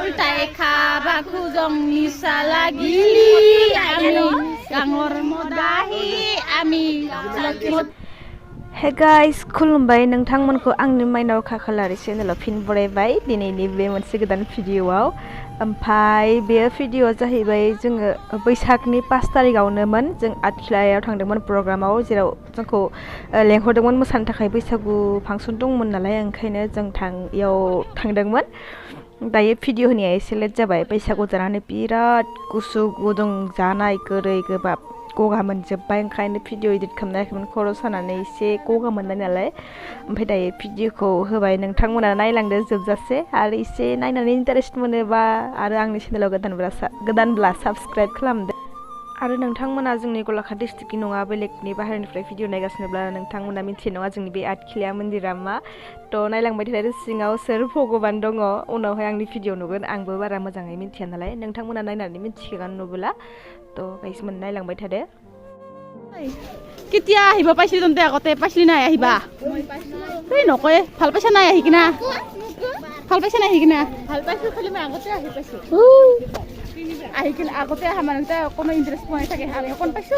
Ultai kabaku jong nisa lagi Ami Gangor modahi Ami Hey guys, खुलुमबाय नोंथांमोनखौ आंनि माइनाव खाखालारि चेनेलाव fin बरायबाय दिनैनि बे मोनसे गोदान भिडिअआव ओमफाय बे भिडिअआ जाहैबाय जोङो बैसागनि 5 तारिखआवनोमोन जों आटखिलायाव थांदोंमोन प्रग्रामाव जेराव जोंखौ लेंहरदोंमोन मोसानो थाखाय बैसागु फांसन दंमोन नालाय ओंखायनो जों इयाव थांदोंमोन दायो भिडिअ होनाया एसे लेट जाबाय बैसागु जानानै बिराद गुसु गुदुं जानाय गोदै गोबाब गगा मोनजोब्बाय ओंखायनो भिडिअ एडिट खालामनायखौमोन खर' सानानै एसे गगा मोननाय नालाय ओमफ्राय दायो भिडिअखौ होबाय नोंथांमोना नायलांदो जोबजासे आरो एसे नायनानै इन्टारेस्ट मोनोबा आरो आंनि चेनेलाव गोदानब्ला साबस्क्राइब खालामदो आरो नोंथांमोना जोंनि गलाघाट डिस्ट्रिक्टनि नङा बेलेगनि बाहेरनिफ्राय भिडिअ नायगासिनोब्ला नोंथांमोना मिथिनाय नङा जोंनि बे आटखिलिया मन्दिरा मा थ' नायलांबाय थादो सिङाव सोर भगबान दङ उनावहाय आंनि भिडिअ नुगोन आंबो बारा मोजाङै मिथिया नालाय नोंथांमोना नायनानै मिथिगोन नुबोला तो गाइस मन नायलांबाय थादो কেতিয়া আহিব পাইছিলি তন্তে আগতে পাইছিলি নাই আহিবা এই নকয় ভাল পাইছা নাই আহি কিনা ভাল পাইছা নাই আহি কিনা ভাল পাইছো খালি মই আগতে আহি পাইছো আহি কিনা আগতে আহা মানুহটা কোনো ইন্টারেস্ট পোৱা থাকে আমি কোন পাইছো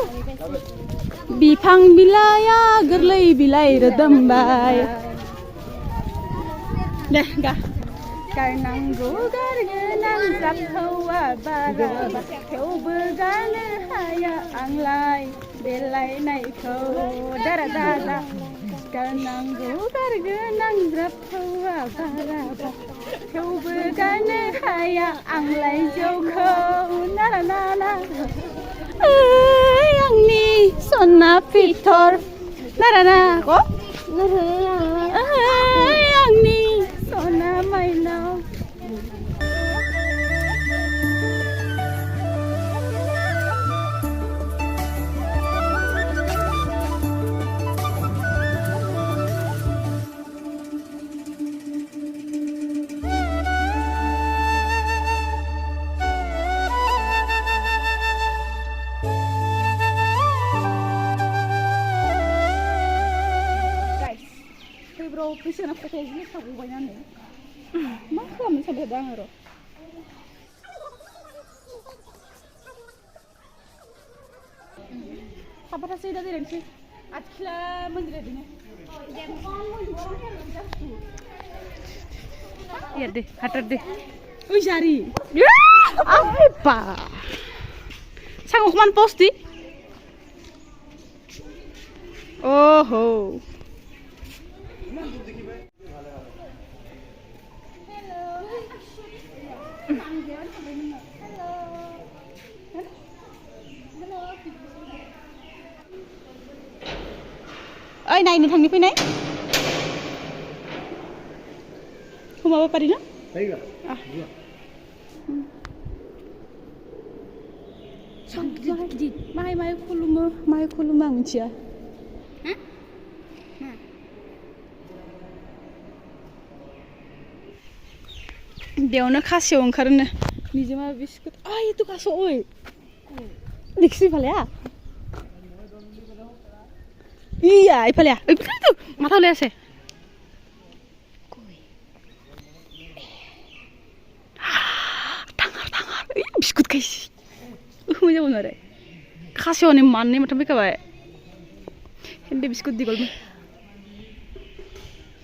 बिफां बिलाइया गोरलै बिलाइ रोदोमबाय दे गा गारनांगौ गारगोनां जाथावा बारा थेवबो गारनो हाया आंलाय बेलायनायखौ दारा दारा गारनांगौ गारगोनां जाथावा बारा थेवबो गारनो हाया आंलाय जौखौ नारा नारा ओइ आंनि सना पिथर नारा ना को ओइ आंनि सना माइनाव bro, bisa nak foto ini tak banyak ni. Macam mana sampai dah ngero? Apa rasa ida direng sih? Atkila mandiri dini. Iya deh, hater deh. Wih jari. Apa? Sang hukuman posti. Oh. Oi, naik thang ni fai naik. Kumawa pari na? Pariga. Ah. Mai kuluma ngia. Hah? बेयावनो खासेव ओंखारनो निजेमा biscuit आय तु खासो ओय दिखसि फाल्या इया इफाल्या ओय तु माथा ले আছে थांगार बिस्कुट खाइसि मोजां मोनो रे खासेवनि माननै माथाम फैखाबाय हेन्दे बिस्कुट दिगल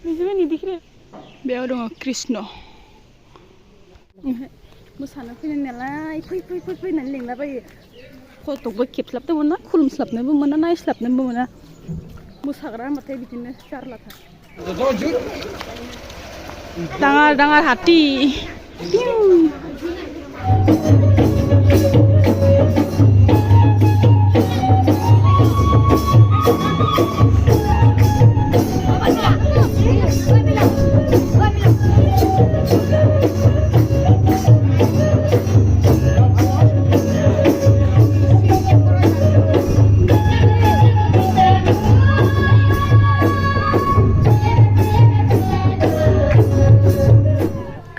निजेमा निदिखरे बेयाव दङ कृष्ण मोसानो फैनाय नालाय फै होननानै लेंलाबायो फट'बो खेबस्लाबनोबो मोना खुलुमस्लाबनोबो मोना नायस्लाबनोबो मोना मोसाग्रा होनबाथाय बिदिनो जारलाथार दाङार हाथि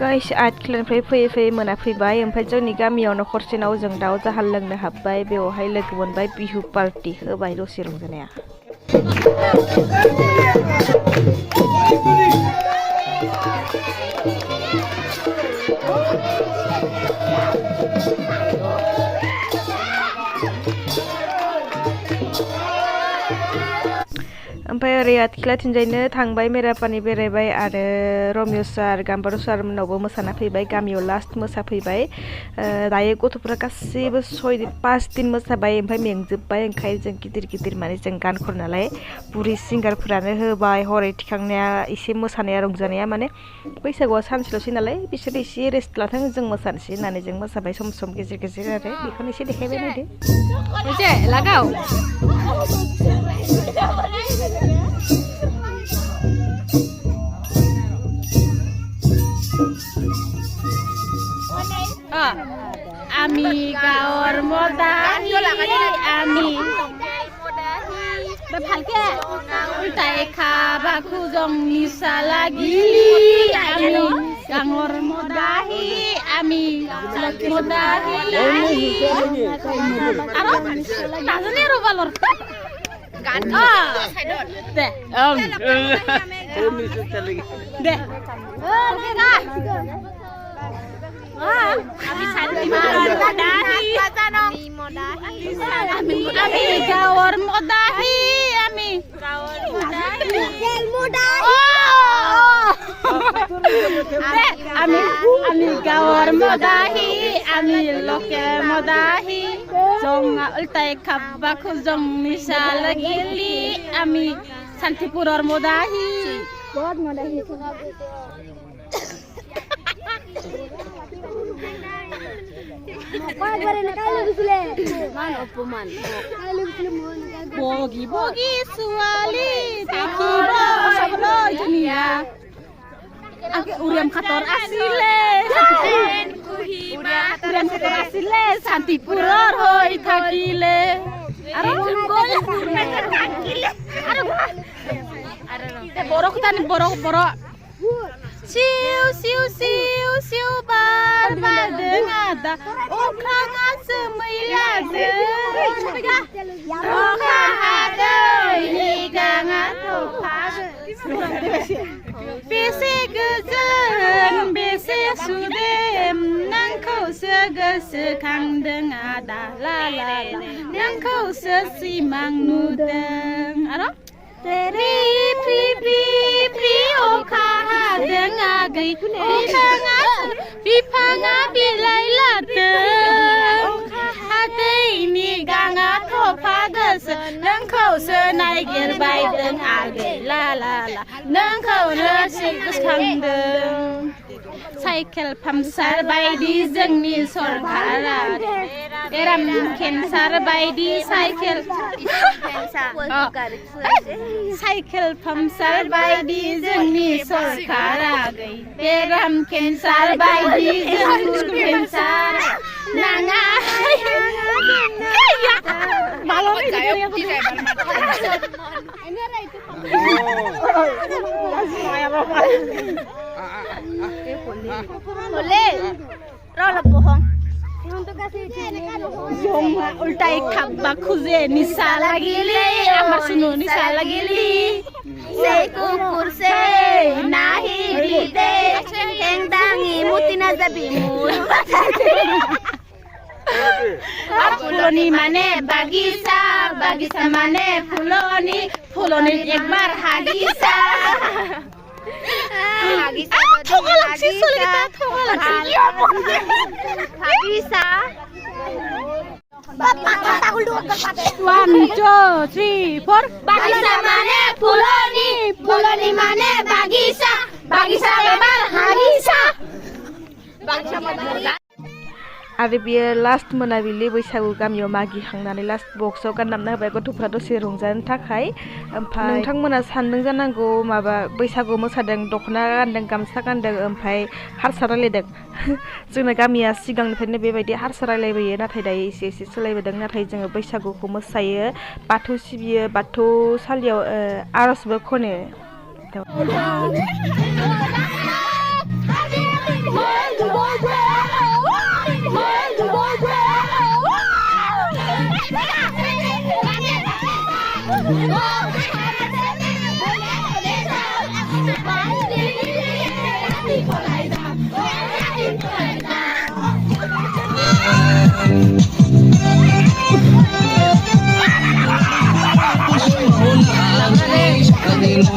गाइस आटखिलानिफ्राय फैयै मोनाफैबाय ओमफ्राय जोंनि गामियाव न'खरसेनाव जों दाउ जाहाल लोंनो हाबबाय बेवहाय लोगो मोनबाय बिहु पार्टी होबाय दसे रंजानाया रिया थिख्लाथिंजायनो थांबाय मेरापानि बेरायबाय आरो रमिय सार गाम्बारु सार मोननावबो मोसाना फैबाय गामियाव लास्ट मोसाफैबाय दायो गथ'फ्रा गासैबो 5 दिन मोसाबाय ओमफ्राय मेंजोब्बाय ओंखायनो जों गिदिर माने जों गान खनो नालाय बुरि सिंगारफोरानो होबाय हरै थिखांनाया एसे मोसानाया रंजानाया माने बैसागुआ सानसेल'सै नालाय बिसोर एसे रेस्ट लाथों जों मोसानोसै होननानै जों मोसाबाय सम गेजेर आरो बेखौनो एसे देखायबाय नायदो एसे लागाव আমি গাঁৱৰ মদাহী আমি ভালকে উল্টাই খাবা খোজং নিচা লাগিলি আমি গাঁৱৰ মদাহী আমি মদাহী আৰু নাজানে ৰবালৰ গান দে দে আমি গাঁৱৰ মদাহী আমি আমি গাঁৱৰ মদাহী আমি লোকে মদাহী জঙা উল্টাই খাবা খোজং নিচা লাগিলি আমি শান্তিপুৰৰ মদাহী বহুত মদাহী বগী বগী ছোৱালী দেখিব চাবলৈ ধুনীয়া উৰিয়াম খাটৰ আছিলে শান্তিপুৰৰ হৈ থাকিলে বৰ siu siu siu siu bar dengada okhranga semailaje okha hadai liganga tophage bese goजोन bese sudem nangखौसो गोसोखांदों आदा ला ला नोंखौसो सिमां नुदों आरो रि फ्रि फ्रि फ्रि अखा हादों आगै बिफाङा बिलाइ लादों हादैनि गाङा थफा गोसो नोंखौसो नागिरबायदों आगै ला ला ला नोंखौनो गोसोखांदों साइकेल पाम्पसार बायदि जोंनि सरकारा बेराम केन्सार बायदि साइकेल पाम्पसार बायदि जोंनि सरकारा बेराम केन्सार बायदि जोंनि केन्सार नाङा উল্টাই খাবা খুঁজে নিচা লাগিলি আমার শুনো নিচা লাগিলি সেই কুকুর সেই নাহি দিদে ঠেংদাঙি মুতি না যাবি মুই ফুলনি মানে বাগিচা বাগিচা মানে ফুলনি ফুলনি একবার হাগিচা One, two, three, four. Bagisa mane fuloni, fuloni mane bagisa, bagisa bebar hagisa. Bagisa bebar. आरो बियो लास्ट मोनाबिलि बैसागु गामियाव मागिखांनानै लास्ट बक्सआव गाननानै होबाय गथ'फ्रा दसे रंजानो थाखाय ओमफ्राय नोंथांमोना सानदों जानांगौ माबा बैसागु मोसादों दख'ना गानदों गामसा गानदों ओमफ्राय हारसा रायलायदों जोंना गामिया सिगांनिफ्रायनो बेबायदि हारसा रायलायबोयो नाथाय दायो एसे सोलायबोदों नाथाय जोङो बैसागुखौ मोसायो बाथौ सिबियो बाथौसालियाव आर'जबो खनो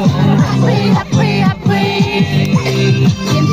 happy happy happy